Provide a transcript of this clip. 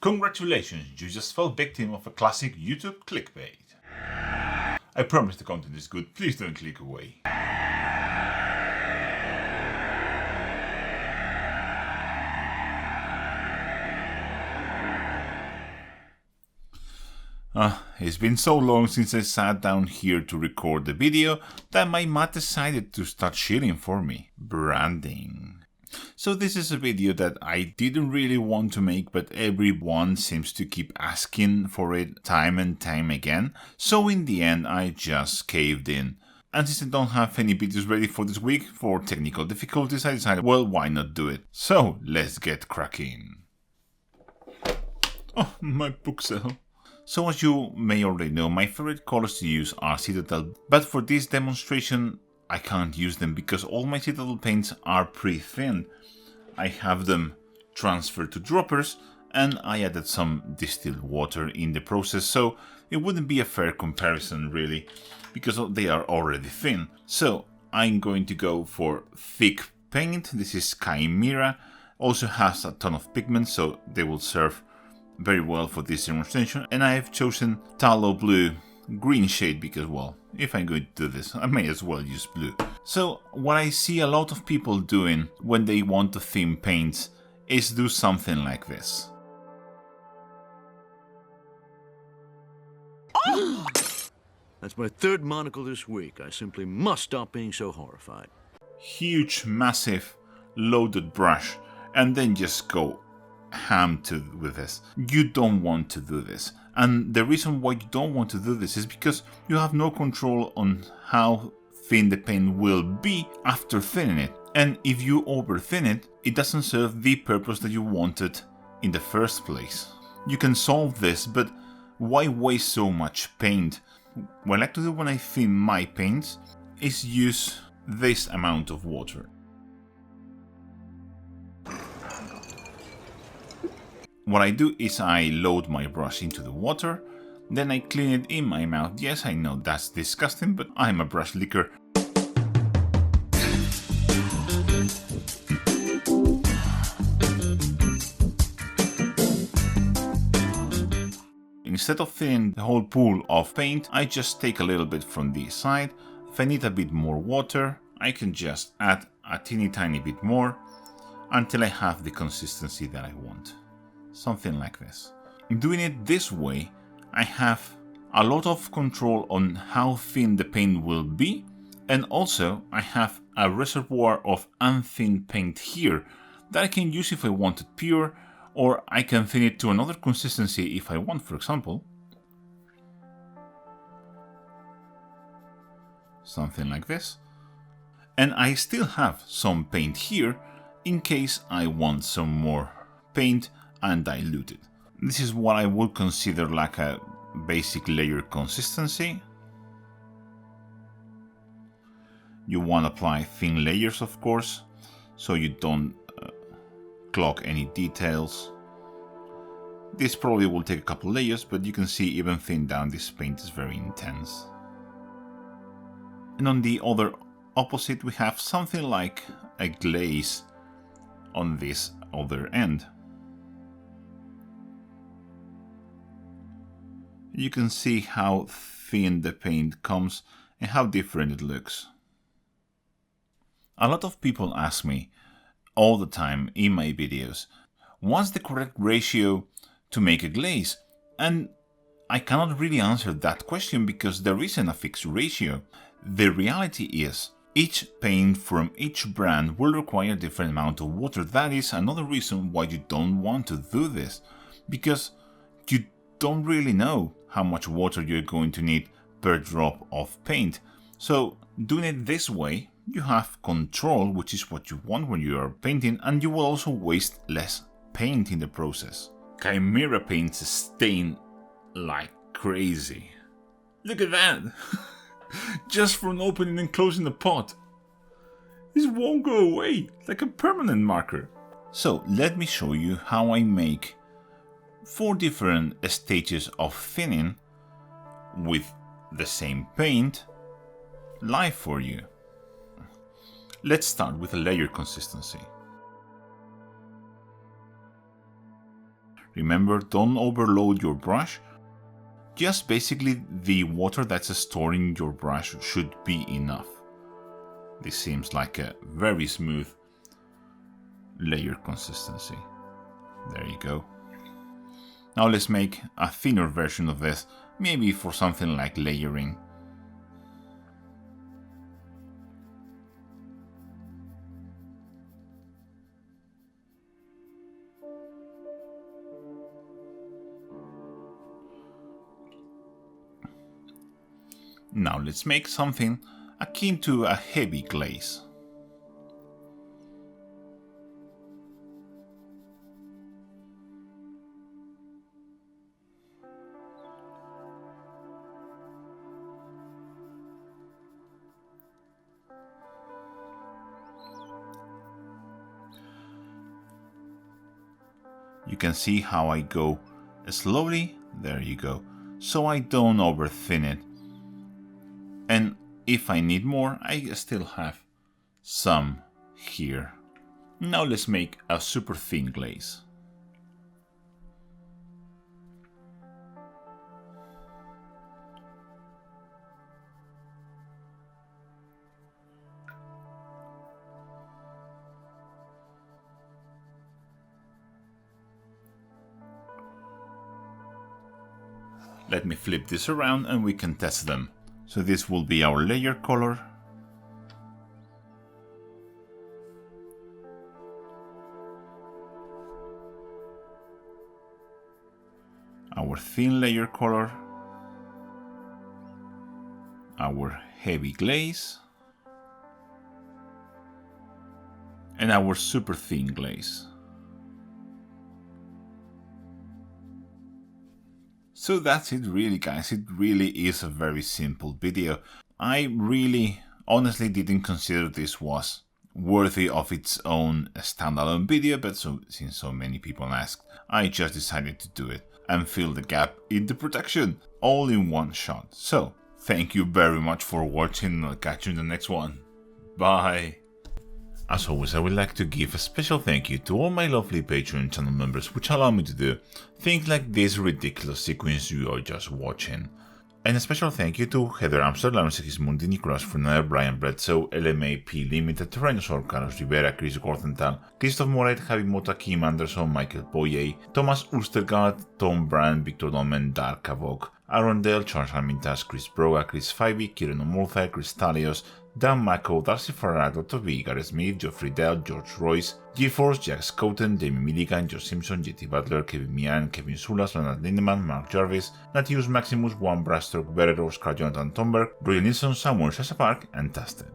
Congratulations, you just fell victim of a classic YouTube clickbait. I promise the content is good, please don't click away. It's been so long since I sat down here to record the video that my mat decided to start shilling for me. Branding. So this is a video that I didn't really want to make, but everyone seems to keep asking for it time and time again. So in the end I just caved in. And since I don't have any videos ready for this week for technical difficulties, I decided, well, why not do it? So let's get cracking. Oh, my bookshelf. So as you may already know, my favorite colors to use are Citadel, but for this demonstration I can't use them because all my Citadel paints are pre-thin. I have them transferred to droppers and I added some distilled water in the process, so it wouldn't be a fair comparison really, because they are already thin. So I'm going to go for thick paint. This is Chimera, also has a ton of pigment, so they will serve very well for this demonstration, and I have chosen Tallow Blue green shade because, well, if I'm going to do this, I may as well use blue. So what I see a lot of people doing when they want to theme paints is do something like this. Oh! That's my third monocle this week. I simply must stop being so horrified. Huge, massive, loaded brush, and then just go ham with this. You don't want to do this, and the reason why you don't want to do this is because you have no control on how thin the paint will be after thinning it, and if you over thin it, it doesn't serve the purpose that you wanted in the first place. You can solve this, but why waste so much paint? What I like to do when I thin my paints is use this amount of water. What I do is I load my brush into the water, then I clean it in my mouth. Yes, I know that's disgusting, but I'm a brush licker. Instead of thinning the whole pool of paint, I just take a little bit from this side. If I need a bit more water, I can just add a teeny tiny bit more until I have the consistency that I want. Something like this. Doing it this way, I have a lot of control on how thin the paint will be, and also I have a reservoir of unthinned paint here that I can use if I want it pure, or I can thin it to another consistency if I want, for example. Something like this. And I still have some paint here in case I want some more paint and diluted. This is what I would consider like a basic layer consistency. You want to apply thin layers, of course, so you don't clog any details. This probably will take a couple layers, but you can see even thin down this paint is very intense. And on the other opposite we have something like a glaze on this other end. You can see how thin the paint comes and how different it looks. A lot of people ask me all the time in my videos, what's the correct ratio to make a glaze? And I cannot really answer that question because there isn't a fixed ratio. The reality is, each paint from each brand will require a different amount of water. That is another reason why you don't want to do this, because you don't really know how much water you're going to need per drop of paint. So doing it this way, you have control, which is what you want when you are painting, and you will also waste less paint in the process. Chimera paints stain like crazy. Look at that! Just from opening and closing the pot. This won't go away, like a permanent marker. So let me show you how I make 4 different stages of thinning with the same paint live for you. Let's start with a layer consistency. Remember, don't overload your brush. Just basically the water that's stored in your brush should be enough. This seems like a very smooth layer consistency. There you go. Now let's make a thinner version of this, maybe for something like layering. Now let's make something akin to a heavy glaze. You can see how I go slowly, there you go, so I don't over thin it. And if I need more, I still have some here. Now let's make a super thin glaze. Let me flip this around and we can test them. So this will be our layer color. Our thin layer color. Our heavy glaze. And our super thin glaze. So that's it really, guys. It really is a very simple video. I really honestly didn't consider this was worthy of its own standalone video, but since so many people asked, I just decided to do it and fill the gap in the production all in one shot. So thank you very much for watching, and I'll catch you in the next one. Bye! As always, I would like to give a special thank you to all my lovely Patreon channel members, which allow me to do things like this ridiculous sequence you are just watching. And a special thank you to Heather Amsterdam, Sigismundi, Nicolas Fernandez, Brian Bledsoe, LMAP Limited, Tyrannosaur, Carlos Rivera, Chris Gorthenthal, Christoph Moret, Javi Mota, Kim Anderson, Michael Boye, Thomas Ulstergaard, Tom Brand, Victor Domen, Dark Avok, Aaron Dale, Charles Armintas, Chris Broga, Chris Fivey, Kieran Omurtha, Chris Talios, Dan Mako, Darcy Farrar, Dr. V, Gareth Smith, Geoffrey Dell, George Royce, G-Force, Jack Scouten, Jamie Milligan, Josh Simpson, JT Butler, Kevin Mian, Kevin Sulas, Leonard Lindemann, Mark Jarvis, Natius Maximus, Juan Brastok, Bereros, Carl Jonathan Thomberg, Roy Nilsson, Samuel Shasha Park, and Tasted.